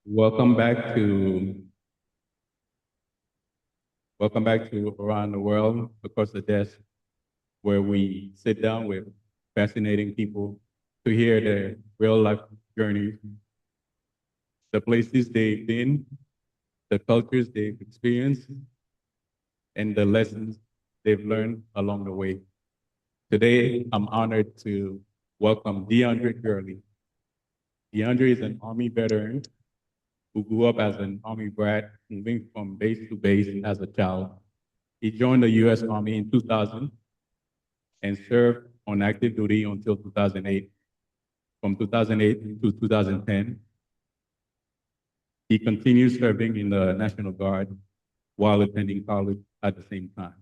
Welcome back to Around the World Across the Desk, where we sit down with fascinating people to hear their real life journeys, the places they've been, the cultures they've experienced, and the lessons they've learned along the way. Today, I'm honored to welcome De'Andre Gurley. De'Andre is an Army veteran who grew up as an Army brat, moving from base to base as a child. He joined the U.S. Army in 2000 and served on active duty until 2008. From 2008 to 2010, he continued serving in the National Guard while attending college at the same time.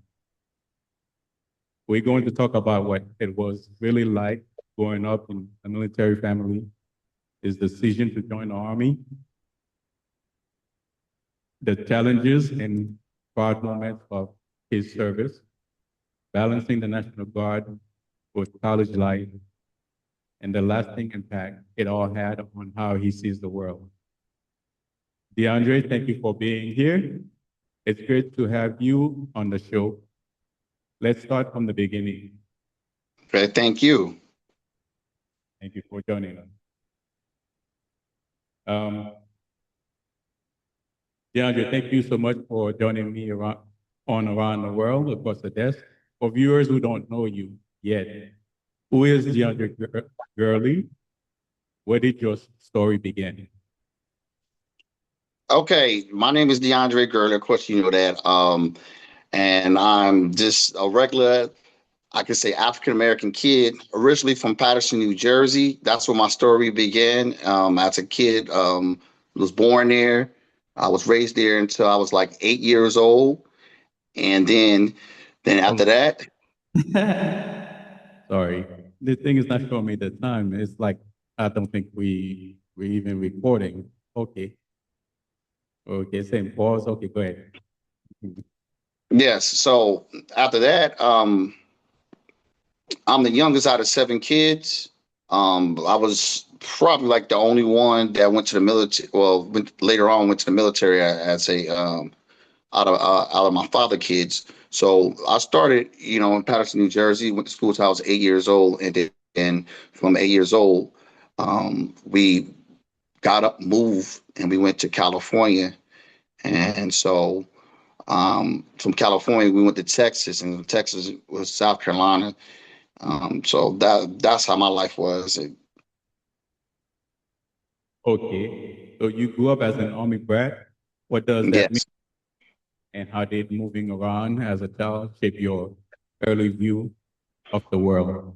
We're going to talk about what it was really like growing up in a military family, his decision to join the Army, the challenges and proud moments of his service, balancing the National Guard with college life, and the lasting impact it all had on how he sees the world. De'Andre, thank you for being here. It's great to have you on the show. Let's start from the beginning. Okay, thank you. Thank you for joining us. Um, De'Andre, thank you so much for joining me on Around the World Across the Desk. For viewers who don't know you yet, who is De'Andre Gurley? Where did your story begin? Okay, my name is De'Andre Gurley. Of course, you know that. And I'm just a regular, I could say, African American kid, originally from Patterson, New Jersey. That's where my story began. As a kid, was born there. I was raised there until I was like 8 years old, and then after that, Sorry, the thing is not showing me the time. It's like I don't think we even recording. Okay, okay, same pause. Okay, go ahead. yes. So after that, I'm the youngest out of seven kids. I was probably like the only one that went to the military. Well, later on went to the military as a out of my father kids. So I started, in Patterson, New Jersey. Went to school till I was 8 years old, and then from 8 years old, we got up, moved, and we went to California. And so from California, we went to Texas, and Texas was South Carolina. So that's how my life was. Okay, so you grew up as an army brat. What does that mean? Yes. And how did moving around as a child shape your early view of the world?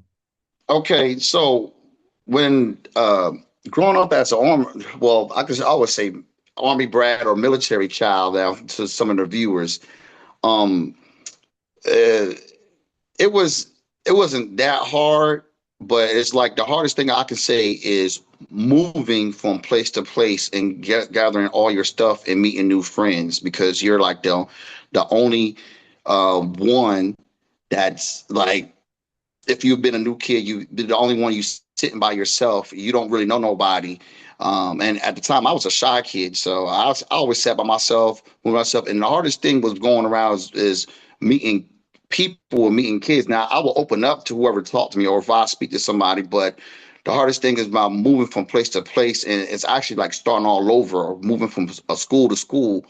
Okay. So when growing up as an army, well, I could always say army brat or military child now to some of the viewers. Um, uh, it was it wasn't that hard, but it's like the hardest thing I can say is moving from place to place and gathering all your stuff and meeting new friends because you're like the only one that's like if you've been a new kid, you be the only one you sitting by yourself. You don't really know nobody. And at the time, I was a shy kid, so I always sat by myself with myself. And the hardest thing was going around is meeting people and meeting kids. Now, I will open up to whoever talked to me, or if I speak to somebody. But the hardest thing is about moving from place to place, and it's actually like starting all over, or moving from a school to school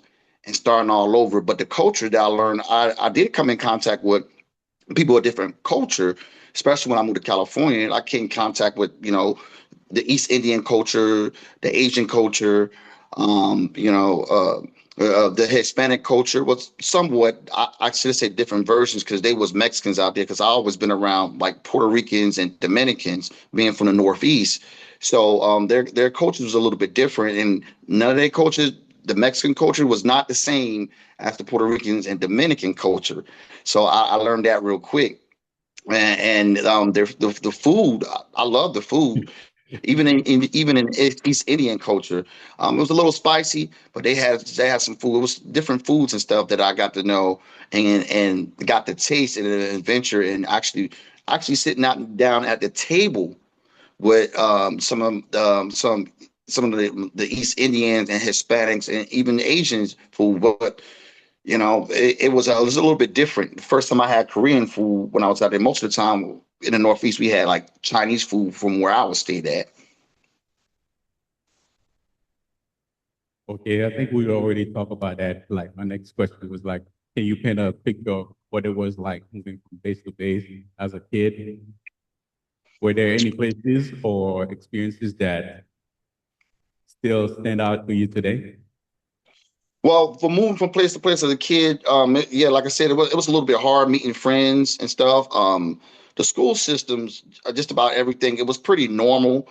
and starting all over. But the culture that I learned, I did come in contact with people of different culture, especially when I moved to California. I came in contact with, the East Indian culture, the Asian culture, the Hispanic culture was somewhat, I should say different versions because they was Mexicans out there because I always been around like Puerto Ricans and Dominicans being from the Northeast. So their culture was a little bit different and none of their cultures, the Mexican culture was not the same as the Puerto Ricans and Dominican culture. So I learned that real quick. And the food, I love the food. Even in East Indian culture, it was a little spicy, but they had some food. It was different foods and stuff that I got to know and got to taste and an adventure and actually sitting out down at the table with some some of the East Indians and Hispanics and even Asians food, but it was a little bit different. The first time I had Korean food when I was out there, most of the time in the Northeast, we had like Chinese food from where I was stayed at. Okay, I think we already talked about that. Like my next question was like, can you paint a picture of what it was like moving from base to base as a kid? Were there any places or experiences that still stand out to you today? Well, for moving from place to place as a kid, yeah, like I said, it was a little bit hard meeting friends and stuff. The school systems, just about everything, it was pretty normal.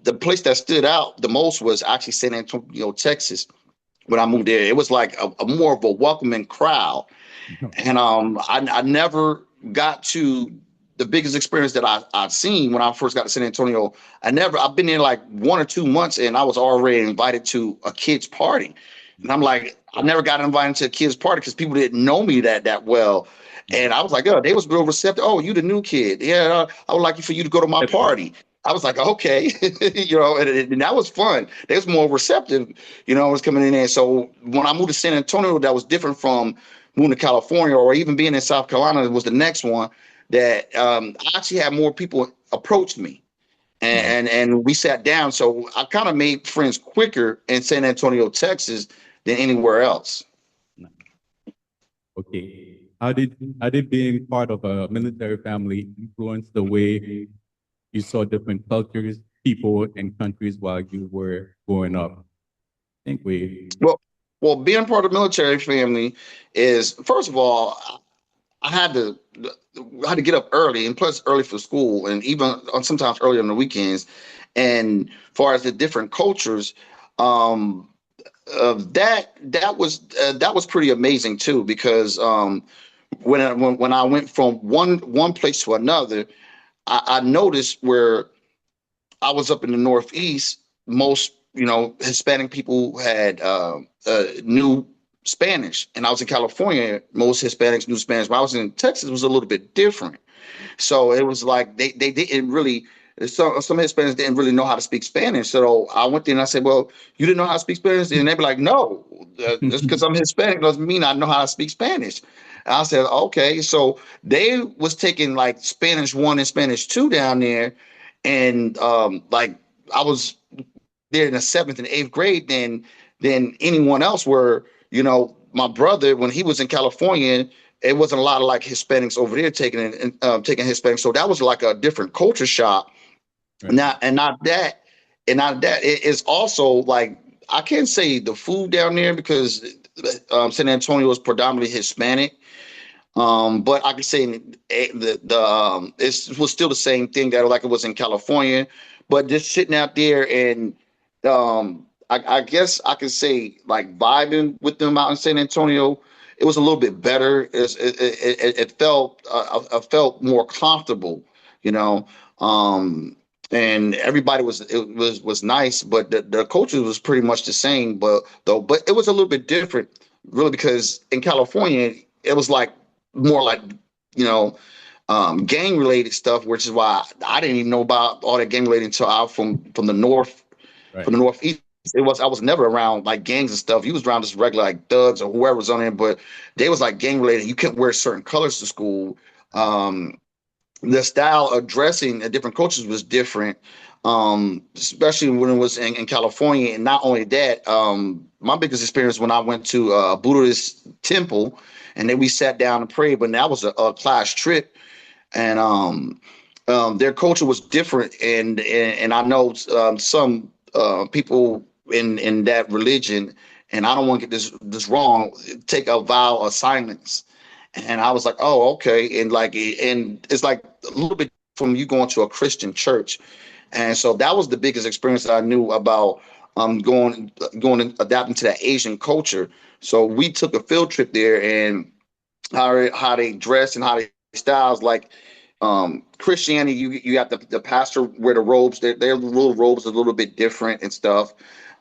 The place that stood out the most was actually San Antonio, Texas. When I moved there, it was like a more of a welcoming crowd. And I never got to the biggest experience that I've seen when I first got to San Antonio. I've been there like 1 or 2 months and I was already invited to a kid's party. And I'm like, I never got invited to a kid's party because people didn't know me that well. And I was like, oh, they was real receptive. Oh, you the new kid. Yeah, I would like for you to go to my party. I was like, okay, and that was fun. They was more receptive, was coming in there. So when I moved to San Antonio, that was different from moving to California or even being in South Carolina was the next one that I actually had more people approach me and we sat down. So I kind of made friends quicker in San Antonio, Texas than anywhere else. Okay. How did being part of a military family influence the way you saw different cultures, people, and countries while you were growing up? I think we. Well, well, being part of the military family is first of all, I had to I had to get up early and plus early for school and even sometimes early on the weekends. And far as the different cultures, um, that was pretty amazing too because when I went from one place to another, I noticed where I was up in the Northeast, most Hispanic people had knew Spanish, and I was in California. Most Hispanics knew Spanish. When I was in Texas, it was a little bit different. So it was like they didn't really. Some Hispanics didn't really know how to speak Spanish. So I went there and I said, "Well, you didn't know how to speak Spanish?" And they'd be like, "No, just because I'm Hispanic doesn't mean I know how to speak Spanish." And I said, "Okay." So they was taking like Spanish 1 and Spanish 2 down there, and like I was there in the seventh and eighth grade than anyone else. Where my brother when he was in California, it wasn't a lot of like Hispanics over there taking Hispanics, so that was like a different culture shock. Right. Not that it is also like I can't say the food down there because San Antonio is predominantly Hispanic. But I can say it was still the same thing that like it was in California, but just sitting out there and I guess I could say like vibing with them out in San Antonio, it was a little bit better. It felt I felt more comfortable, you know. Um, and everybody was nice, but the culture was pretty much the same, but it was a little bit different, really, because in California it was like more like you know gang related stuff, which is why I didn't even know about all that gang related until I from the north, Right. from the northeast. I was never around like gangs and stuff. You was around just regular like thugs or whoever was on there, but they was like gang related. You couldn't wear certain colors to school. Um, the style of dressing at different cultures was different, especially when it was in California. And not only that, my biggest experience when I went to a Buddhist temple and then we sat down and prayed, but that was a class trip. And their culture was different. And I know some people in that religion, and I don't want to get this wrong, take a vow of silence. And I was like, oh, okay. And it's like a little bit from you going to a Christian church. And so that was the biggest experience that I knew about going and adapting to that Asian culture. So we took a field trip there and how they dress and how they styles like Christianity, you got the pastor wear the robes, their little robes are a little bit different and stuff.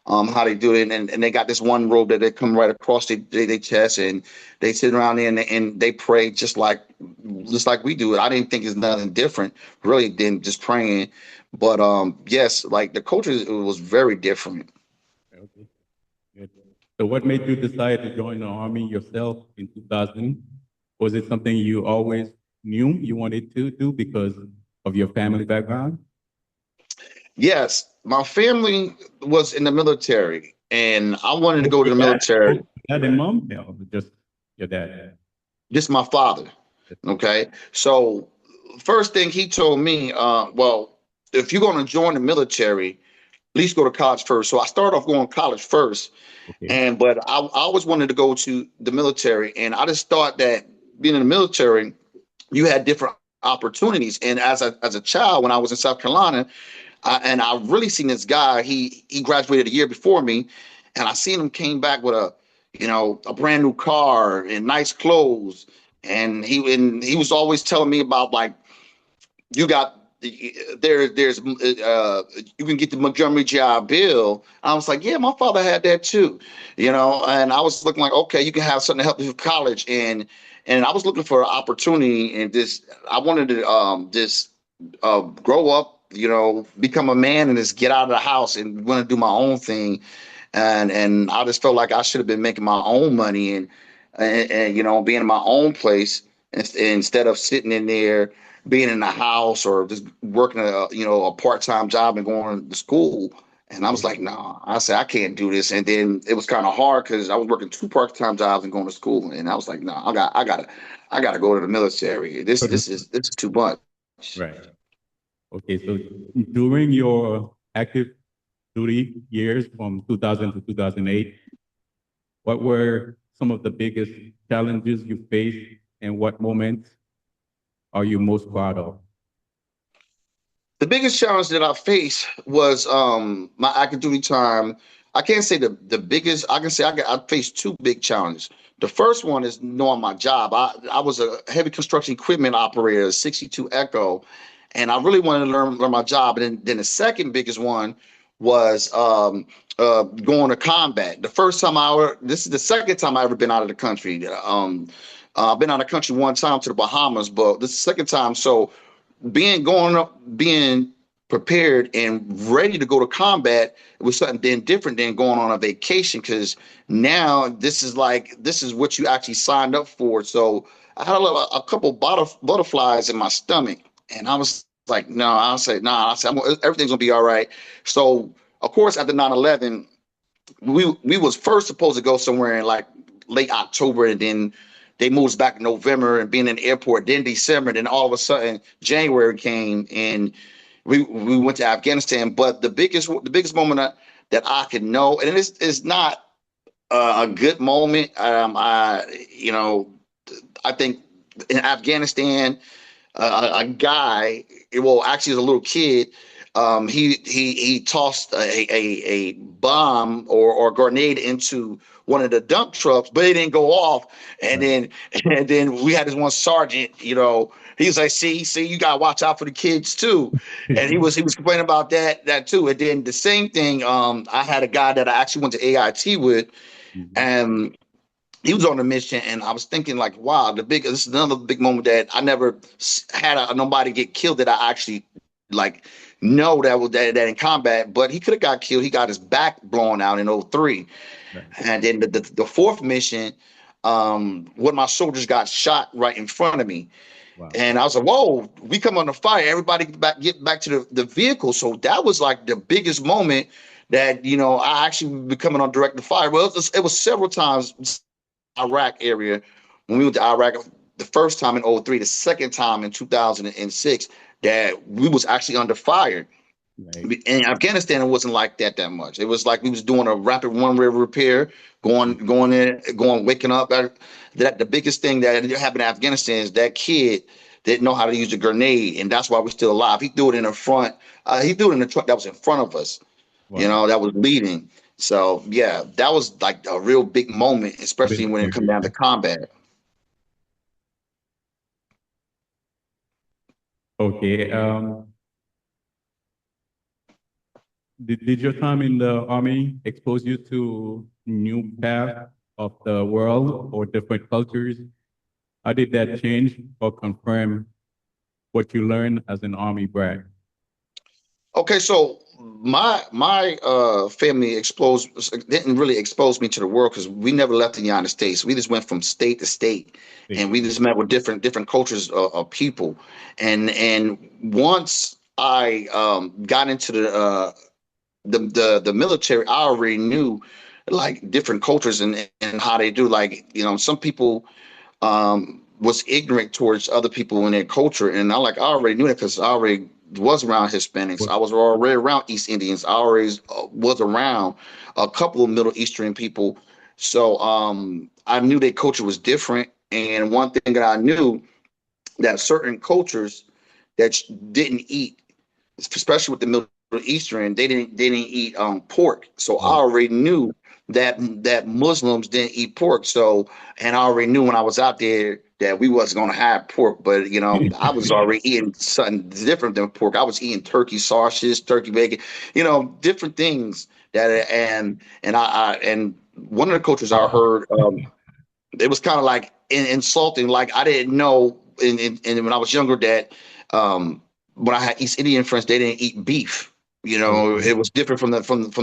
how they do it, and they got this one robe that they come right across their chest, and they sit around there and they pray just like we do it. I didn't think it's nothing different really than just praying, but yes, like the culture was very different. Okay, good. So what made you decide to join the army yourself in 2000? Was it something you always knew you wanted to do because of your family background? Yes, my family was in the military, and I wanted to Both go to your the dad, both military. your dad and mom? Yeah, or just your dad. Just my father. Just your father. Okay, so first thing he told me, well, if you're going to join the military, at least go to college first. So I started off going to college first, Okay. but I always wanted to go to the military, and I just thought that being in the military, you had different opportunities. And as a child, when I was in South Carolina, and I really seen this guy. He graduated a year before me, and I seen him came back with a brand new car and nice clothes, and he was always telling me about like you got there's you can get the Montgomery job bill. I was like, yeah, my father had that too, and I was looking like, okay, you can have something to help you with college, and I was looking for an opportunity, and this I wanted to just grow up, become a man and just get out of the house and want to do my own thing. And I just felt like I should have been making my own money and being in my own place instead of sitting in there being in the house or just working a part-time job and going to school. And I was Okay. like, no, nah. I said I can't do this. And then it was kind of hard because I was working two part-time jobs and going to school. And I was like, no, nah, I gotta go to the military. This is too much. Right. Okay. So during your active duty years from 2000 to 2008, what were some of the biggest challenges you faced and what moments are you most proud of? The biggest challenge that I faced was my active duty time. I can't say the biggest. I can say I faced two big challenges. The first one is knowing my job. I was a heavy construction equipment operator, 62 Echo, and I really wanted to learn my job. And then the second biggest one was going to combat. The first time this is the second time I ever been out of the country. I've been out of the country one time to the Bahamas, but this is the second time. So being prepared and ready to go to combat was something then different than going on a vacation because now this is what you actually signed up for. So I had a couple butterflies in my stomach, and I was like, no, I said, nah, I said, everything's gonna be all right. So of course, after 9/11, we was first supposed to go somewhere in like late October, and then they moved us back in November and being in the airport. Then December, then all of a sudden January came and we went to Afghanistan. But the biggest moment that I could know, and it's not a good moment. I think in Afghanistan a guy, well, actually, as a little kid, he tossed a bomb or grenade into one of the dump trucks, but it didn't go off. And Right. then and then we had this one sergeant, he was like, see, you gotta watch out for the kids too. And he was complaining about that too. And then the same thing, I had a guy that I actually went to AIT with, Mhm. and he was on a mission, and I was thinking like, wow, this is another big moment that I never had nobody get killed that I actually like know that in combat, but he could have got killed. He got his back blown out in '03. Right. And then the fourth mission, one of my soldiers got shot right in front of me. Wow. And I was like, whoa, we come under fire. Everybody get back to the vehicle. So that was like the biggest moment that, I actually be coming on direct fire. Well, it was several times Iraq area when we went to Iraq the first time in '03, the second time in 2006 that we was actually under fire. Right. In Afghanistan, it wasn't like that much. It was like we was doing a rapid one-way repair, going in, waking up. That the biggest thing that happened in Afghanistan is that kid didn't know how to use a grenade, and that's why we're still alive. He threw it in the front. He threw it in the truck that was in front of us, Wow. that was leading. So yeah, that was like a real big moment, Big especially when it come experience. down to combat. Okay. Did your time in the Army expose you to new path of the world or different cultures? How did that change or confirm what you learned as an Army brat? Okay, so my family exposed didn't really expose me to the world because we never left the United States. We just went from state to state, and we just met with different cultures of people. And once I got into the military, I already knew like different cultures and how they do. Like, some people was ignorant towards other people in their culture, and I already knew that because I already was around Hispanics. What, I was already around East Indians. I already was around a couple of Middle Eastern people. So I knew their culture was different. And one thing that I knew, that certain cultures that didn't eat, especially with the Middle Eastern, they didn't eat pork. So I what, already knew that Muslims didn't eat pork. So, and I already knew when I was out there that we wasn't gonna have pork. But I was already eating something different than pork. I was eating turkey sausages, turkey bacon, different things that and one of the cultures I heard, it was kind of like insulting. Like I didn't know, and when I was younger, that when I had East Indian friends, they didn't eat beef. okay. It was different from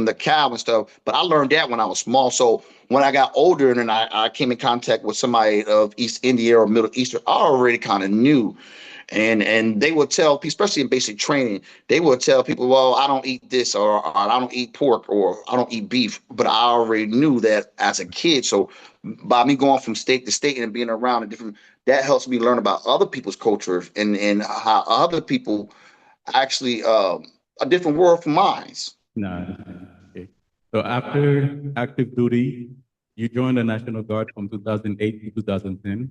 the cow and stuff. But I learned that when I was small. So when I got older and then I came in contact with somebody of East India or Middle Eastern, I already kind of knew. And they would tell, especially in basic training, they would tell people, well, I don't eat this, or I don't eat pork, or I don't eat beef. But I already knew that as a kid. So by me going from state to state and being around a different, that helps me learn about other people's cultures and how other people actually a different world from mine. Nah, okay. So after active duty, you joined the National Guard from 2008 to 2010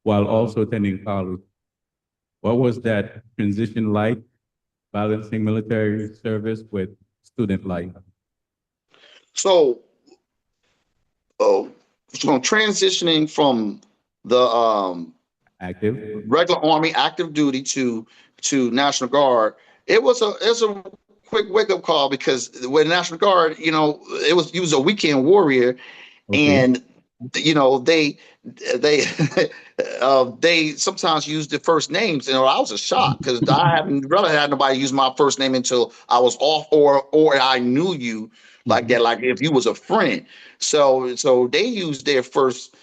while also attending college. What was that transition like, balancing military service with student life? So, uh, from transitioning from the Active? regular Army active duty to National Guard, it was a quick wake up call because with National Guard, he was a weekend warrior, Okay. and they they sometimes use the first names. I was a shock because I haven't really had nobody use my first name until I was off, or I knew you like that, Mhm. like if you was a friend. So they used their first.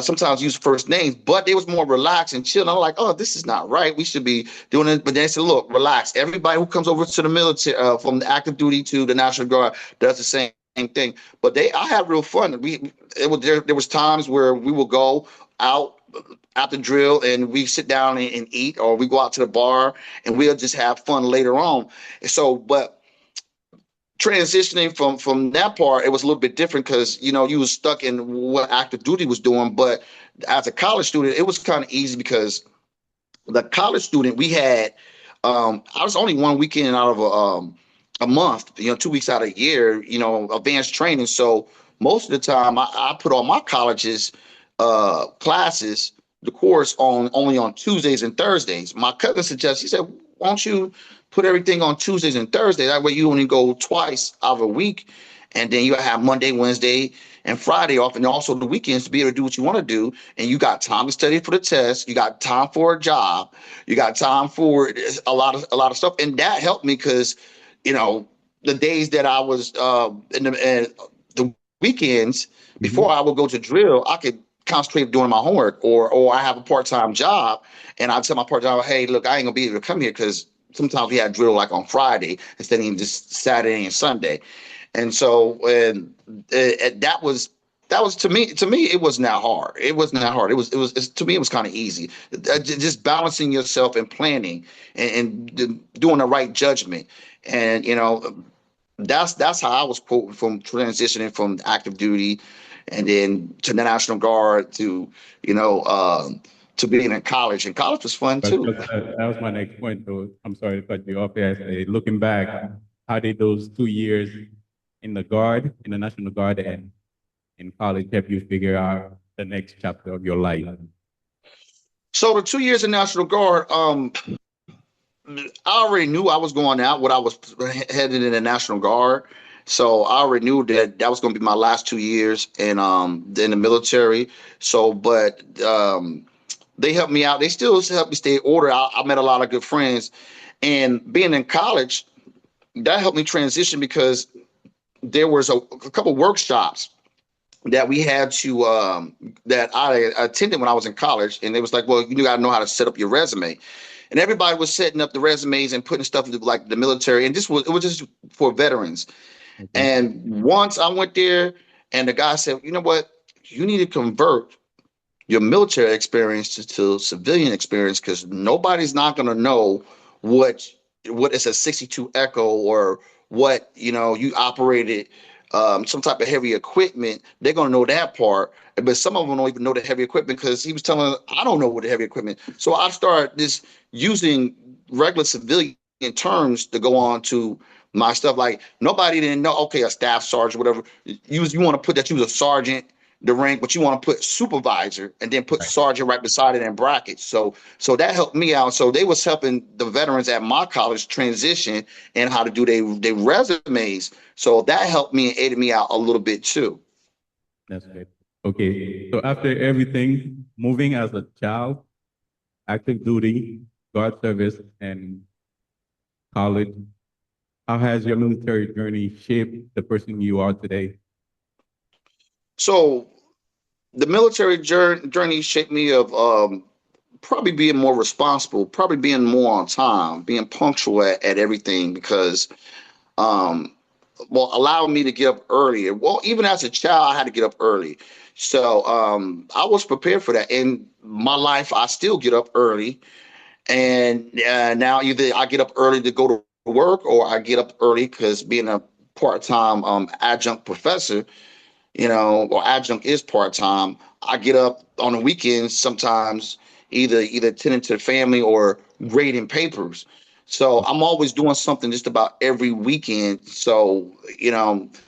Sometimes use first names, but they was more relaxed and chill. And I'm like, oh, this is not right. We should be doing it. But they said, look, relax. Everybody who comes over to the military, from the active duty to the National Guard, does the same thing. But I had real fun. There was times where we would go out after drill and we sit down and eat, or we go out to the bar and we'll just have fun later on. So, but transitioning from that part, it was a little bit different because you was stuck in what active duty was doing. But as a college student, it was kind of easy because the college student we had, I was only one weekend out of a month, 2 weeks out of a year, advanced training. So most of the time I put on my college's classes, the course, on only on Tuesdays and Thursdays. My cousin suggested, he said, why don't you put everything on Tuesdays and Thursdays? That way you only go twice out of a week, and then you have Monday, Wednesday, and Friday off, and also the weekends to be able to do what you want to do. And you got time to study for the test. You got time for a job. You got time for a lot of stuff, and that helped me because, you know, the days that I was the weekends before Mhm. I would go to drill, I could concentrate doing my homework, or I have a part time job, and I tell my part time, hey, look, I ain't gonna be able to come here because sometimes we had drill like on Friday instead of just Saturday and Sunday. And so, that was to me it was not hard. It was not hard. To me it was kind of easy. Just balancing yourself and planning, and doing the right judgment. And that's how I was quoting from transitioning from active duty, and then to the National Guard, to being in college. And college was fun But too. that was my next point, though. I'm sorry to cut you off here. I say, looking back, how did those 2 years in the Guard, in the National Guard, and in college help you figure out the next chapter of your life? So the 2 years in National Guard, I already knew I was going out when I was headed in the National Guard. So I already knew that that was going to be my last 2 years in the military. So, but they helped me out. They still helped me stay in order. I met a lot of good friends, and being in college, that helped me transition because there was a couple workshops that we had to that I attended when I was in college, and it was like, well, you got to know how to set up your resume, and everybody was setting up the resumes and putting stuff into like the military, and it was just for veterans. Okay. And once I went there, and the guy said, you know what, you need to convert your military experience to civilian experience because nobody's not going to know what what is a 62 Echo or what you operated some type of heavy equipment. They're going to know that part, but some of them don't even know the heavy equipment because he was telling them, I don't know what the heavy equipment. So I started this using regular civilian terms to go on to my stuff. Like nobody didn't know, okay, a staff sergeant, whatever. You want to put that you was a sergeant, the rank, but you want to put supervisor and then put Right. sergeant right beside it in brackets. So that helped me out. So they was helping the veterans at my college transition and how to do their resumes. So that helped me and aided me out a little bit too. That's great. Okay. So after everything, moving as a child, active duty, guard service, and college, how has your military journey shaped the person you are today? So the military journey shaped me of probably being more responsible, probably being more on time, being punctual at everything because um, allowing me to get up earlier. Well, even as a child, I had to get up early. So I was prepared for that. In my life, I still get up early. And now either I get up early to go to work or I get up early because being a part-time adjunct professor, or adjunct is part time. I get up on the weekends sometimes, either tending to the family or grading papers. So I'm always doing something just about every weekend. So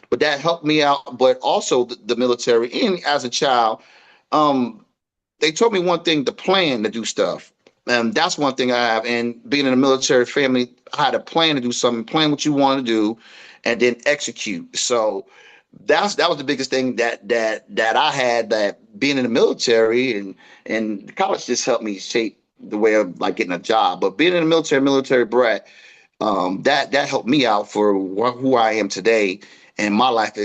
but that helped me out. But also the military, and as a child, um, they told me one thing: to plan to do stuff. And that's one thing I have. And being in a military family, I had a plan to do something, plan what you want to do, and then execute. So that was the biggest thing that I had. That being in the military and college just helped me shape the way of like getting a job. But being in the military brat, that helped me out for who I am today and my life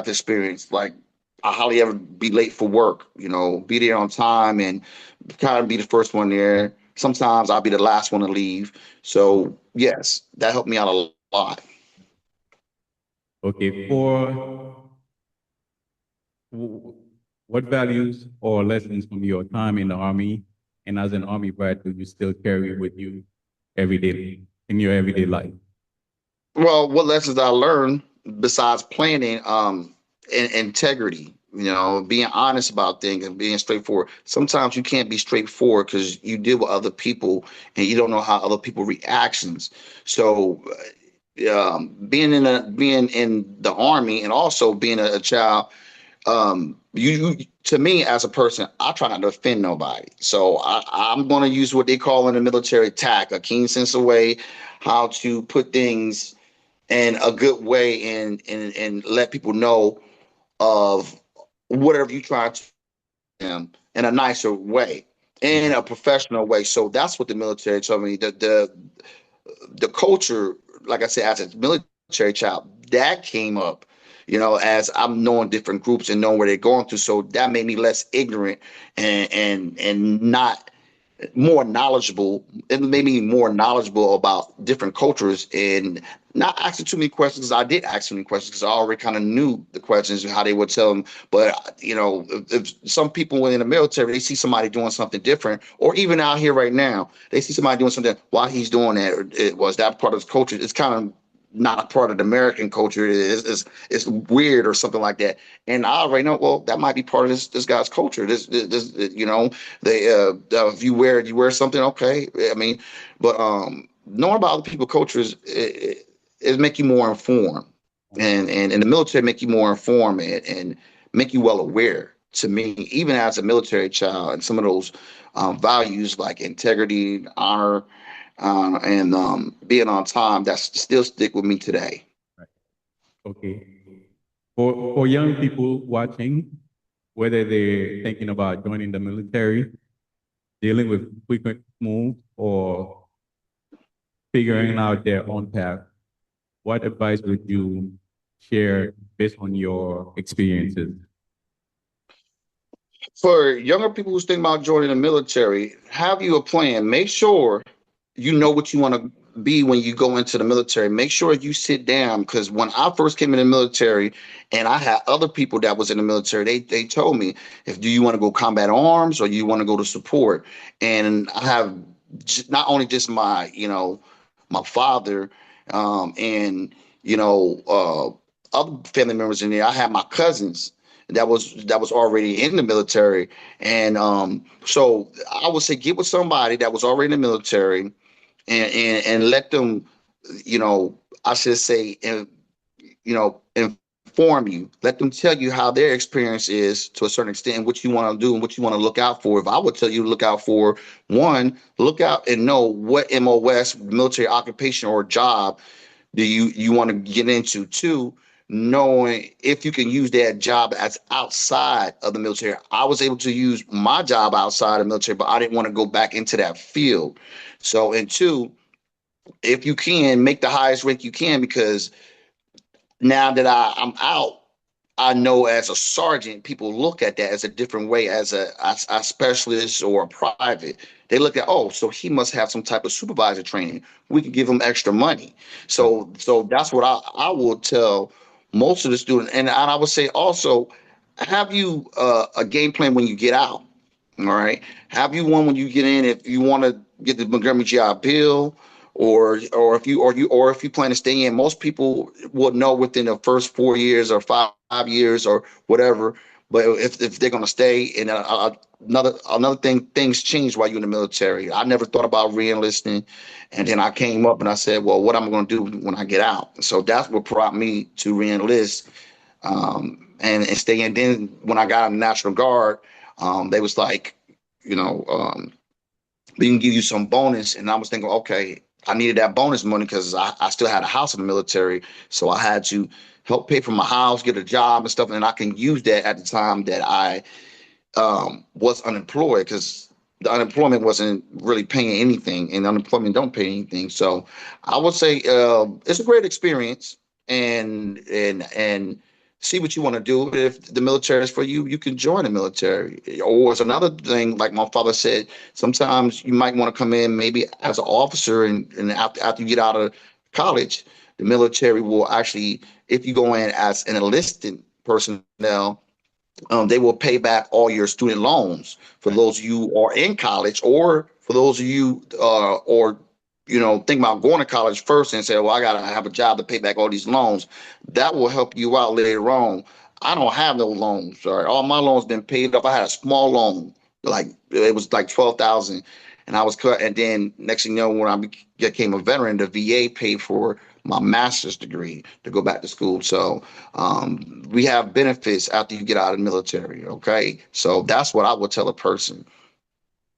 experience. Like I hardly ever be late for work. Be there on time and kind of be the first one there. Sometimes I'll be the last one to leave. So yes, that helped me out a lot. Okay. W- what values or lessons from your time in the Army and as an Army brat do you still carry with you every day in your everyday life? Well, what lessons I learned besides planning, integrity, being honest about things and being straightforward. Sometimes you can't be straightforward because you deal with other people and you don't know how other people reactions. So, being in the army and also being a child, you to me as a person, I try not to offend nobody. So I'm going to use what they call in the military tact, a keen sense of way, how to put things in a good way and let people know of whatever you try to them in a nicer way, in Mhm. a professional way. So that's what the military told me. The culture, like I said, as a military child, that came up, as I'm knowing different groups and knowing where they're going through. So that made me less ignorant and not more knowledgeable. It made me more knowledgeable about different cultures and not asking too many questions. I did ask too many questions because I already kind of knew the questions and how they would tell them. But if some people in the military, they see somebody doing something different, or even out here right now, they see somebody doing something while he's doing that. It was that part of the culture. It's kind of not a part of the American culture. It's weird or something like that. And I already know, well, that might be part of this guy's culture. They if you wear something, okay. I mean, but knowing about other people's cultures it make you more informed, and the military make you more informed and make you well aware. To me, even as a military child, and some of those values like integrity, honor, and being on time. That's still stick with me today. Right. Okay. For young people watching, whether they're thinking about joining the military, dealing with frequent moves, or figuring out their own path, what advice would you share based on your experiences? For younger people who's thinking about joining the military, have you a plan. Make sure you know what you want to be when you go into the military. Make sure you sit down, because when I first came in the military and I had other people that was in the military, they told me, if do you want to go combat arms or you want to go to support? And I have not only just my, my father, and other family members in there. I had my cousins that was already in the military, and so I would say get with somebody that was already in the military, and let them, I should say, inform you. Let them tell you how their experience is to a certain extent, and what you want to do and what you want to look out for. If I would tell you to look out for one, look out and know what MOS, military occupation or job, do you want to get into. Two, knowing if you can use that job as outside of the military. I was able to use my job outside of the military, but I didn't want to go back into that field. So, and two, if you can, make the highest rank you can, because now that I'm out, I know as a sergeant, people look at that as a different way, as a specialist or a private. They look at, oh, so he must have some type of supervisor training. We can give him extra money. So that's what I will tell most of the students. And I would say also, have you a game plan when you get out. All right. Have you one when you get in, if you want to get the Montgomery GI Bill, or if you plan to stay in. Most people will know within the first 4 years or 5 years or whatever. But if they're gonna stay, and another thing, things change while you're in the military. I never thought about re-enlisting, and then I came up and I said, well, what am I gonna do when I get out? So that's what brought me to re-enlist, and stay in. Then when I got in the National Guard, they was like, you know, we can give you some bonus. And I was thinking, okay, I needed that bonus money because I still had a house in the military. So I had to help pay for my house, get a job and stuff. And I can use that at the time that I was unemployed, because the unemployment wasn't really paying anything, and unemployment don't pay anything. So I would say it's a great experience, and see what you want to do. If the military is for you, you can join the military. Or it's another thing, like my father said, sometimes you might want to come in maybe as an officer, and after you get out of college, the military will actually, if you go in as an enlisted personnel, they will pay back all your student loans for Right. those of you who are in college, or for those of you or think about going to college first and say, well, I gotta have a job to pay back all these loans. That will help you out later on. I don't have no loans. Sorry, all my loans been paid off. I had a small loan, like it was like 12,000, and I was cut. And then next thing you know, when I became a veteran, the VA paid for my master's degree to go back to school. So we have benefits after you get out of the military. Okay, so that's what I would tell a person.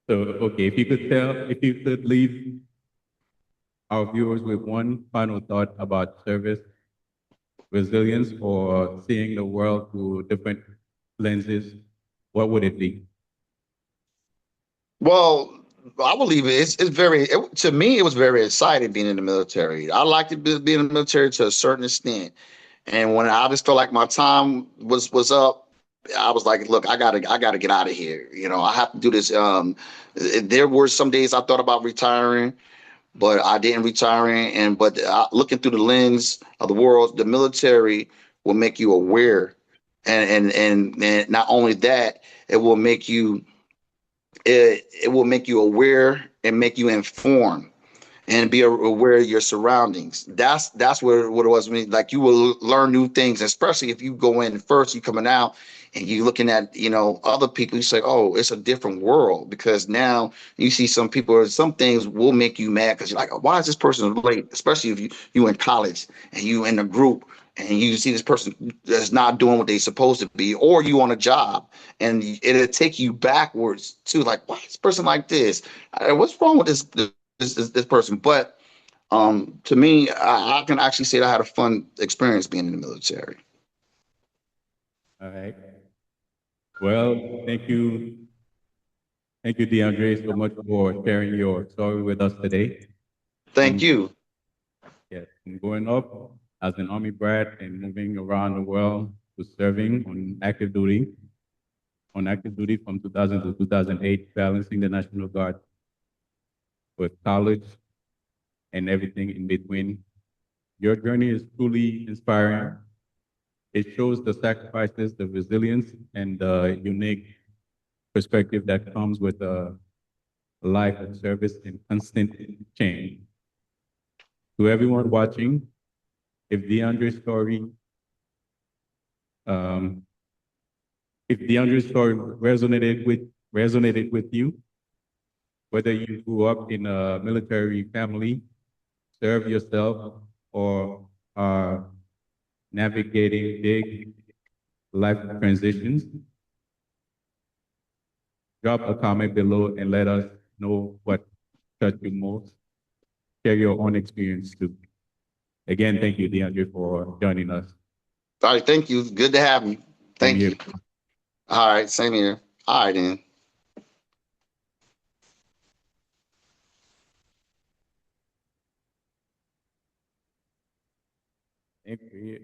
So, okay, if you could leave our viewers with one final thought about service, resilience, or seeing the world through different lenses, what would it be? Well, I believe to me, it was very exciting being in the military. I liked it being in the military to a certain extent. And when I just felt like my time was up, I was like, look, I gotta get out of here. I have to do this. There were some days I thought about retiring, but I didn't retire. But looking through the lens of the world, the military will make you aware, and not only that, it will make you it will make you aware and make you informed, and be aware of your surroundings. That's what it was. Like, you will learn new things, especially if you go in first, you coming out, and you looking at other people. You say, oh, it's a different world, because now you see some people. Some things will make you mad, because you're like, why is this person late? Especially if you in college and you in a group, and you see this person that's not doing what they're supposed to be, or you on a job, and it'll take you backwards too. Like, why is this person like this? What's wrong with this this person. But to me, I can actually say that I had a fun experience being in the military. All right. Well, thank you, DeAndre, so much for sharing your story with us today. Thank From you. yes, from growing up as an Army brat and moving around the world to serving on active duty from 2000 to 2008, balancing the National Guard with college and everything in between. Your journey is truly inspiring. It shows the sacrifices, the resilience, and the unique perspective that comes with a life of service and constant change. To everyone watching, if DeAndre's story, um, if DeAndre's story resonated with you, whether you grew up in a military family, serve yourself, or are navigating big life transitions, drop a comment below and let us know what touched you most. Share your own experience too. Again, thank you, DeAndre, for joining us. All right, thank you. Good to have you. Same Thank here. you. All right, same here. All right, then. Same here.